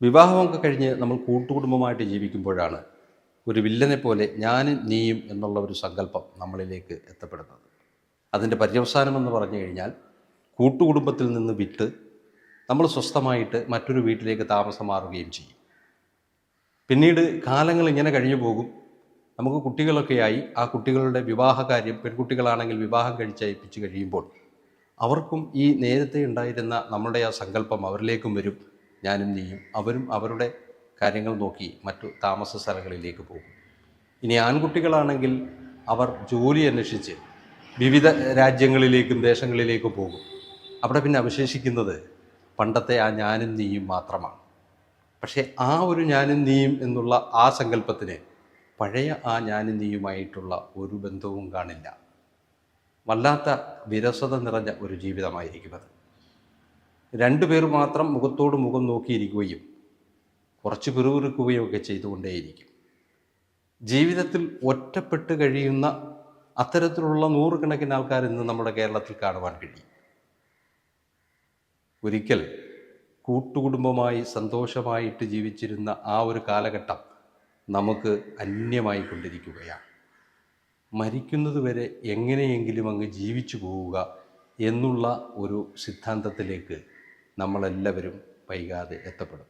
വിവാഹമൊക്കെ കഴിഞ്ഞ് നമ്മൾ കൂട്ടുകുടുംബമായിട്ട് ജീവിക്കുമ്പോഴാണ് ഒരു വില്ലനെ പോലെ ഞാനും നീയും എന്നുള്ള ഒരു സങ്കല്പം നമ്മളിലേക്ക് എത്തപ്പെടുന്നത്. അതിൻ്റെ പര്യവസാനമെന്ന് പറഞ്ഞു കഴിഞ്ഞാൽ കൂട്ടുകുടുംബത്തിൽ നിന്ന് വിട്ട് നമ്മൾ സ്വസ്ഥമായിട്ട് മറ്റൊരു വീട്ടിലേക്ക് താമസം മാറുകയും ചെയ്യും. പിന്നീട് കാലങ്ങൾ ഇങ്ങനെ കഴിഞ്ഞു പോകും. നമുക്ക് കുട്ടികളൊക്കെയായി ആ കുട്ടികളുടെ വിവാഹകാര്യം, പെൺകുട്ടികളാണെങ്കിൽ വിവാഹം കഴിച്ചയപ്പിച്ച് കഴിയുമ്പോൾ അവർക്കും ഈ നേരത്തെ ഉണ്ടായിരുന്ന നമ്മളുടെ ആ സങ്കല്പം അവരിലേക്കും വരും. ഞാനും നീയും. അവരും അവരുടെ കാര്യങ്ങൾ നോക്കി മറ്റു താമസ സ്ഥലങ്ങളിലേക്ക് പോകും. ഇനി ആൺകുട്ടികളാണെങ്കിൽ അവർ ജോലി അന്വേഷിച്ച് വിവിധ രാജ്യങ്ങളിലേക്കും ദേശങ്ങളിലേക്കും പോകും. അവിടെ പിന്നെ അവശേഷിക്കുന്നത് പണ്ടത്തെ ആ ഞാനും നീയും മാത്രമാണ്. പക്ഷേ ആ ഒരു ഞാനും നീയും എന്നുള്ള ആ സങ്കല്പത്തിന് പഴയ ആ ഞാനും നീയുമായിട്ടുള്ള ഒരു ബന്ധവും കാണില്ല. വല്ലാത്ത വിരസത നിറഞ്ഞ ഒരു ജീവിതമായിരിക്കും അത്. രണ്ടുപേർ മാത്രം മുഖത്തോട് മുഖം നോക്കിയിരിക്കുകയും കുറച്ച് പിറുപിറുക്കുകയും ഒക്കെ ചെയ്തുകൊണ്ടേയിരിക്കും. ജീവിതത്തിൽ ഒറ്റപ്പെട്ട് കഴിയുന്ന അത്തരത്തിലുള്ള നൂറുകണക്കിന് ആൾക്കാർ ഇന്ന് നമ്മുടെ കേരളത്തിൽ കാണുവാൻ കഴിയും. ഒരിക്കൽ കൂട്ടുകുടുംബമായി സന്തോഷമായിട്ട് ജീവിച്ചിരുന്ന ആ ഒരു കാലഘട്ടം നമുക്ക് അന്യമായി കൊണ്ടിരിക്കുകയാണ്. മരിക്കുന്നത് വരെ എങ്ങനെയെങ്കിലും അങ്ങ് ജീവിച്ചു പോവുക എന്നുള്ള ഒരു സിദ്ധാന്തത്തിലേക്ക് നമ്മളെല്ലാവരും വൈകാതെ എത്തപ്പെടും.